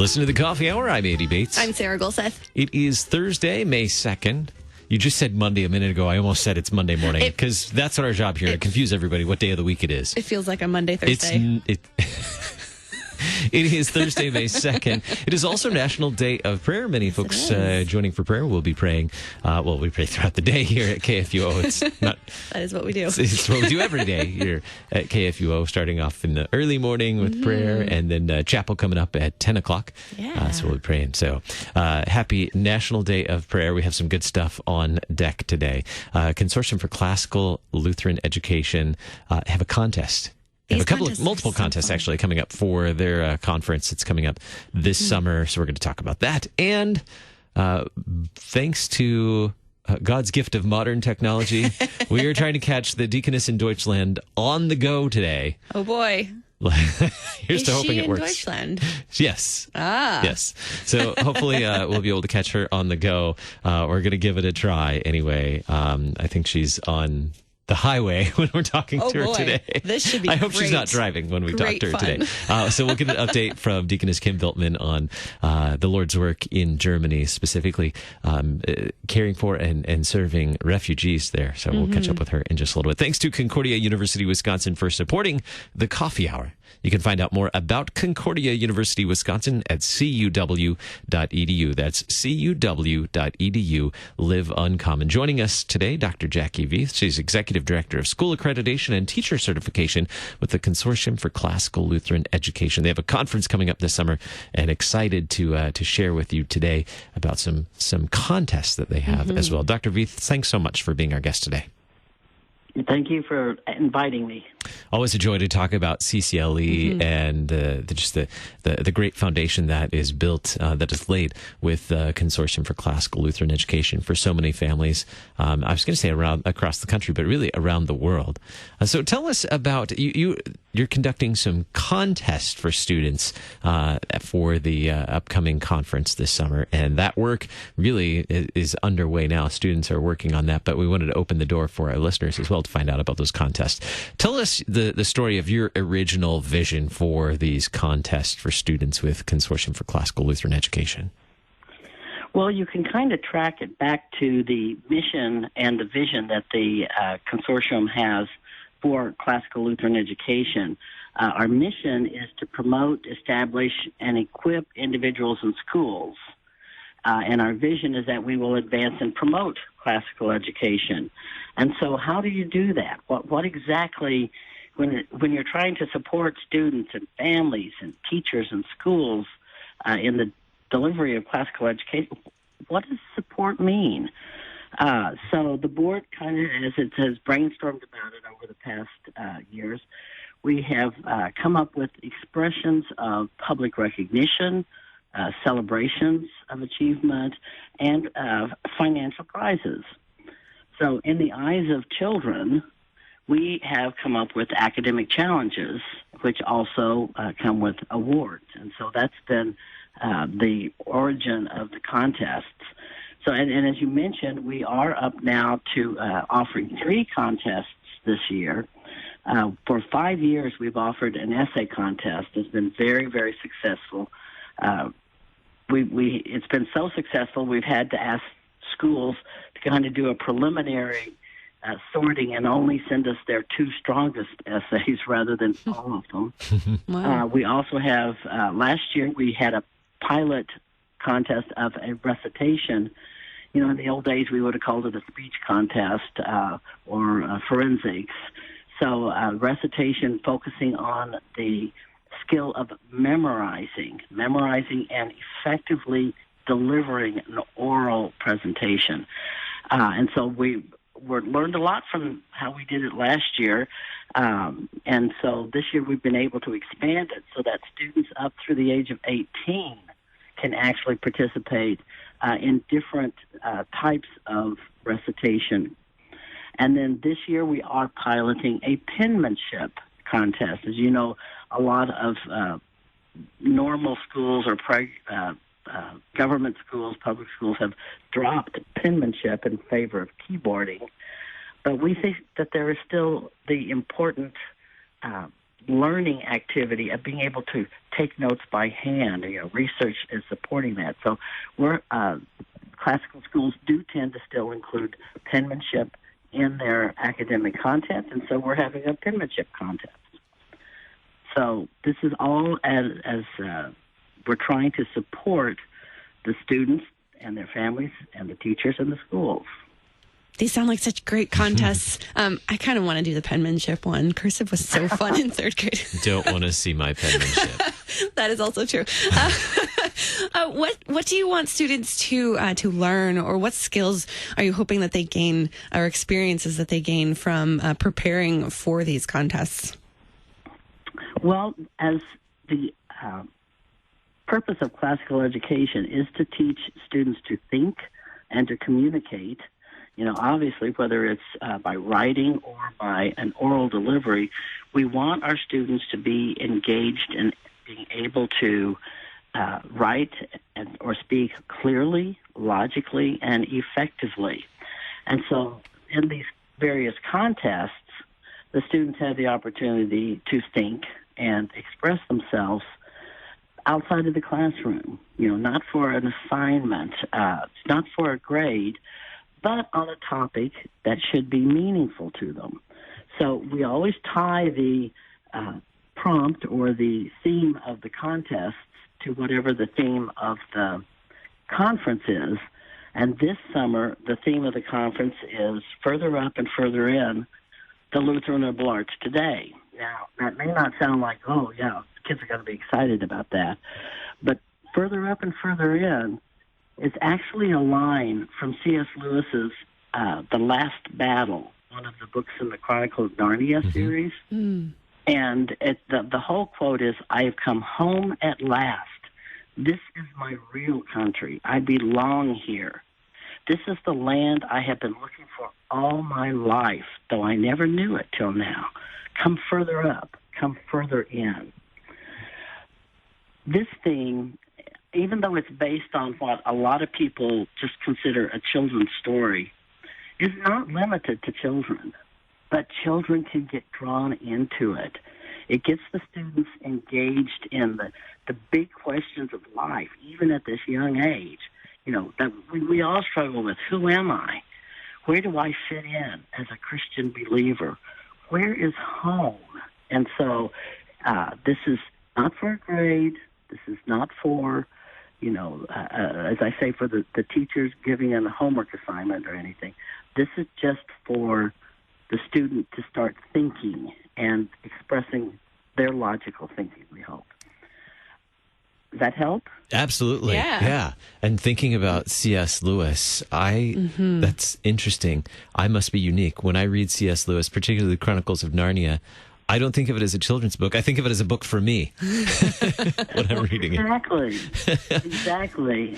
Listen to the Coffee Hour. I'm Andy Bates. I'm Sarah Golseth. It is Thursday, May 2nd. You just said Monday a minute ago. I almost said it's Monday morning because that's our job here, to confuse everybody what day of the week it is. It feels like a Monday, Thursday. It is Thursday, May 2nd. It is also National Day of Prayer. Many folks joining for prayer will be praying. We pray throughout the day here at KFUO. It's not. That is what we do. It's what we do every day here at KFUO, starting off in the early morning with prayer, and then chapel coming up at 10 o'clock. Yeah. So we'll be praying. So happy National Day of Prayer. We have some good stuff on deck today. Consortium for Classical Lutheran Education have a contest. They have multiple contests actually coming up for their conference. It's coming up this summer, so we're going to talk about that. And thanks to God's gift of modern technology, we are trying to catch the Deaconess in Deutschland on the go today. Oh boy. Here's to hoping it works. Is she in Deutschland? Yes. Yes. So hopefully we'll be able to catch her on the go. We're going to give it a try anyway. I think she's on the highway when we're talking to her today. This should be I hope she's not driving when we talk to her today. So we'll get an update from Deaconess Kim Biltman on the Lord's work in Germany, specifically caring for and serving refugees there. So we'll catch up with her in just a little bit. Thanks to Concordia University, Wisconsin for supporting the Coffee Hour. You can find out more about Concordia University, Wisconsin at cuw.edu. That's cuw.edu. Live Uncommon. Joining us today, Dr. Jackie Veith. She's Executive Director of School Accreditation and Teacher Certification with the Consortium for Classical Lutheran Education. They have a conference coming up this summer, and excited to share with you today about some contests that they have as well. Dr. Veith, thanks so much for being our guest today. Thank you for inviting me. Always a joy to talk about CCLE and the great foundation that is built, that is laid with Consortium for Classical Lutheran Education for so many families. I was going to say across the country, but really around the world. So tell us about you're conducting some contests for students for the upcoming conference this summer, and that work really is underway now. Students are working on that, but we wanted to open the door for our listeners as well to find out about those contests. Tell us the story of your original vision for these contests for students with Consortium for Classical Lutheran Education. Well, you can kind of track it back to the mission and the vision that the consortium has for Classical Lutheran Education. Our mission is to promote, establish, and equip individuals and schools. And our vision is that we will advance and promote classical education. And so how do you do that? What exactly, when you're trying to support students and families and teachers and schools in the delivery of classical education, what does support mean? So the board kind of, as it has brainstormed about it over the past years, we have come up with expressions of public recognition, celebrations of achievement, and financial prizes. So in the eyes of children, we have come up with academic challenges, which also come with awards. And so that's been the origin of the contests. So, and as you mentioned, we are up now to offering 3 contests this year. For 5 years, we've offered an essay contest. It's been very, very successful. It's been so successful, we've had to ask schools to kind of do a preliminary sorting and only send us their 2 strongest essays rather than all of them. Wow. We also have, last year we had a pilot contest of a recitation. You know, in the old days we would have called it a speech contest or forensics. So recitation focusing on the skill of memorizing and effectively delivering an oral presentation. And so we learned a lot from how we did it last year. And so this year we've been able to expand it so that students up through the age of 18 can actually participate in different types of recitation. And then this year we are piloting a penmanship contest. As you know, a lot of normal schools or government schools, public schools have dropped penmanship in favor of keyboarding. But we think that there is still the important learning activity of being able to take notes by hand. Research is supporting that. So classical schools do tend to still include penmanship in their academic content, and so we're having a penmanship contest. So this is all as we're trying to support the students and their families and the teachers and the schools. These sound like such great contests. I kind of want to do the penmanship one. Cursive was so fun in third grade. Don't want to see my penmanship. That is also true. What do you want students to learn, or what skills are you hoping that they gain, or experiences that they gain from preparing for these contests? Well, as the purpose of classical education is to teach students to think and to communicate. Obviously, whether it's by writing or by an oral delivery, we want our students to be engaged in being able to write or speak clearly, logically, and effectively. And so in these various contests, the students have the opportunity to think and express themselves outside of the classroom, not for an assignment, not for a grade, but on a topic that should be meaningful to them. So we always tie the prompt or the theme of the contests to whatever the theme of the conference is. And this summer, the theme of the conference is Further Up and Further In, the Lutheran Liberal Arts Today. Now, that may not sound like, oh, yeah, kids are going to be excited about that. But Further Up and Further In is actually a line from C.S. Lewis's The Last Battle, one of the books in the Chronicle of Narnia series. Mm. And the whole quote is, I have come home at last. This is my real country. I belong here. This is the land I have been looking for all my life, though I never knew it till now. Come further up. Come further in. This theme, even though it's based on what a lot of people just consider a children's story, is not limited to children, but children can get drawn into it. It gets the students engaged in the big questions of life, even at this young age. That we all struggle with. Who am I? Where do I fit in as a Christian believer? Where is home? And so this is not for a grade. This is not for, as I say, for the teachers giving them a homework assignment or anything. This is just for the student to start thinking and expressing their logical thinking, we hope. Does that help? Absolutely. Yeah. And thinking about C.S. Lewis, that's interesting. I must be unique. When I read C.S. Lewis, particularly the Chronicles of Narnia, I don't think of it as a children's book. I think of it as a book for me when I'm reading it. Exactly.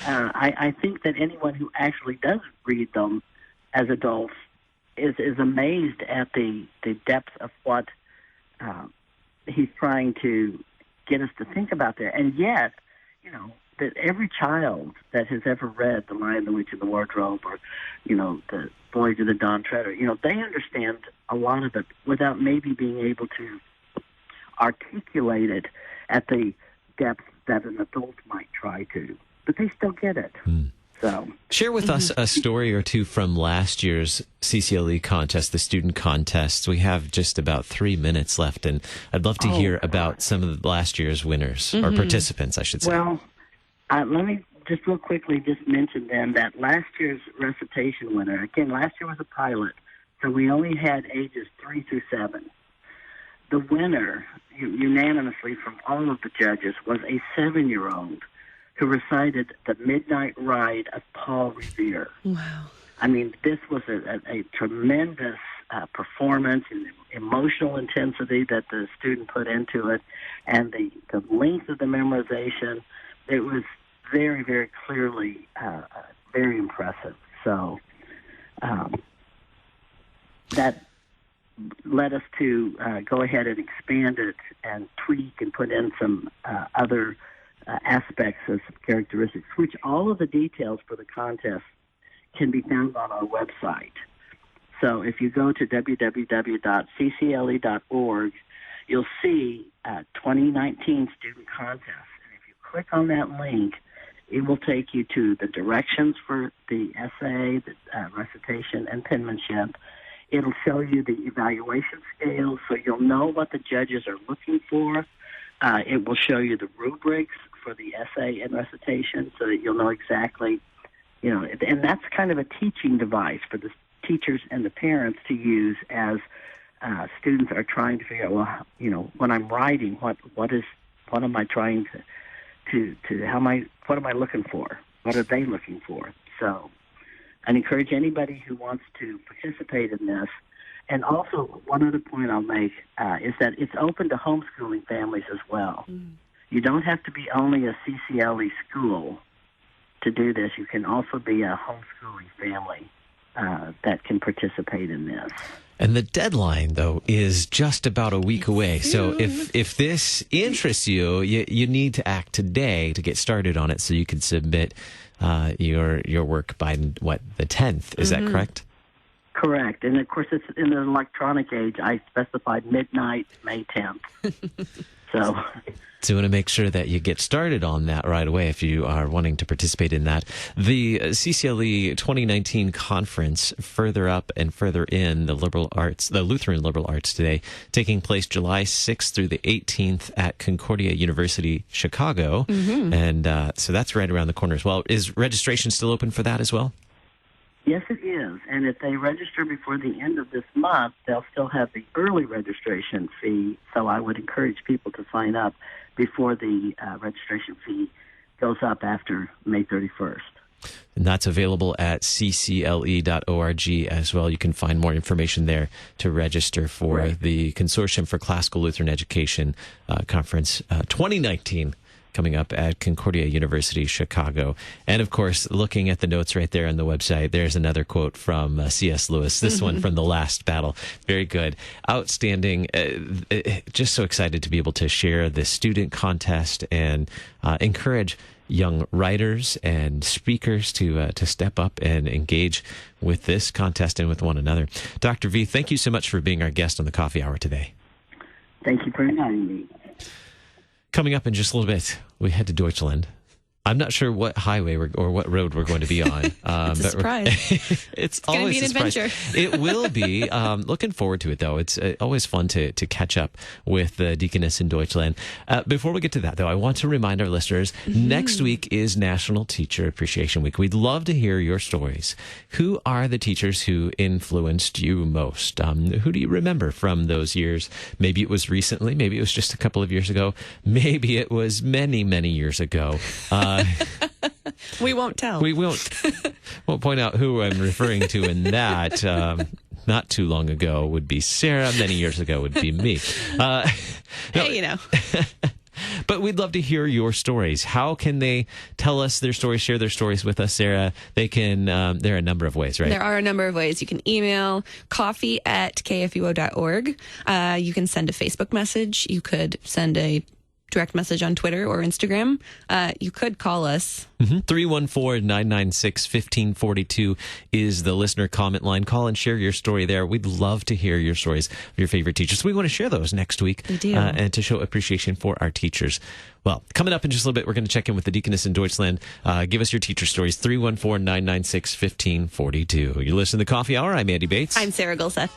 I think that anyone who actually does read them as adults is amazed at the depth of what he's trying to get us to think about there. And yet, that every child that has ever read The Lion, the Witch, and the Wardrobe, or, The Voyage of the Dawn Treader, they understand a lot of it without maybe being able to articulate it at the depth that an adult might try to. But they still get it. So share with us a story or two from last year's CCLE contest, the student contests. We have just about 3 minutes left, and I'd love to hear about some of the last year's winners, or participants, I should say. Well, let me just real quickly just mention then that last year's recitation winner, again, last year was a pilot, so we only had ages 3 through 7. The winner, unanimously from all of the judges, was a 7-year-old who recited The Midnight Ride of Paul Revere. Wow. I mean, this was a tremendous performance and emotional intensity that the student put into it, and the length of the memorization. It was very, very clearly very impressive. So that led us to go ahead and expand it and tweak and put in some other aspects of some characteristics, which all of the details for the contest can be found on our website. So if you go to www.ccle.org, you'll see 2019 Student Contests. And if you click on that link, it will take you to the directions for the essay, the recitation, and penmanship. It'll show you the evaluation scales, so you'll know what the judges are looking for. It will show you the rubrics for the essay and recitation, so that you'll know exactly, and that's kind of a teaching device for the teachers and the parents to use as students are trying to figure out, when I'm writing, what am I trying to what am I looking for? What are they looking for? So I'd encourage anybody who wants to participate in this. And also, one other point I'll make is that it's open to homeschooling families as well. You don't have to be only a CCLE school to do this. You can also be a homeschooling family that can participate in this. And the deadline, though, is just about a week away. So if this interests you, you need to act today to get started on it so you can submit your work by, the 10th. Is that correct? Correct. And, of course, it's in the electronic age. I specified midnight, May 10th. So you want to make sure that you get started on that right away if you are wanting to participate in that. The CCLE 2019 conference, Further Up and Further In the Lutheran Liberal Arts today, taking place July 6th through the 18th at Concordia University, Chicago. And so that's right around the corner as well. Is registration still open for that as well? Yes, it is. And if they register before the end of this month, they'll still have the early registration fee. So I would encourage people to sign up before the registration fee goes up after May 31st. And that's available at ccle.org as well. You can find more information there to register for the Consortium for Classical Lutheran Education Conference 2019. Coming up at Concordia University, Chicago. And, of course, looking at the notes right there on the website, there's another quote from C.S. Lewis, this one from The Last Battle. Very good. Outstanding. Just so excited to be able to share this student contest and encourage young writers and speakers to step up and engage with this contest and with one another. Dr. Veith, thank you so much for being our guest on the Coffee Hour today. Thank you for inviting me. Coming up in just a little bit, we head to Deutschland. I'm not sure what highway or what road we're going to be on. It's a surprise. It's always going to be an adventure. It will be. Looking forward to it, though. It's always fun to catch up with the Deaconess in Deutschland. Before we get to that, though, I want to remind our listeners, next week is National Teacher Appreciation Week. We'd love to hear your stories. Who are the teachers who influenced you most? Who do you remember from those years? Maybe it was recently. Maybe it was just a couple of years ago. Maybe it was many, many years ago. We won't tell. We won't point out who I'm referring to in that. Not too long ago would be Sarah. Many years ago would be me. But we'd love to hear your stories. How can they tell us their stories, share their stories with us, Sarah? They can, there are a number of ways, right? There are a number of ways. You can email coffee@kfuo.org. You can send a Facebook message. You could send a direct message on Twitter or Instagram. You could call us. 314-996-1542 is the listener comment line. Call and share your story there. We'd love to hear your stories of your favorite teachers. We want to share those next week. We do. And to show appreciation for our teachers. Well, coming up in just a little bit, we're going to check in with the Deaconess in Deutschland. Give us your teacher stories, 314-996-1542. You're listening to the Coffee Hour. I'm Andy Bates. I'm Sarah Gulseth.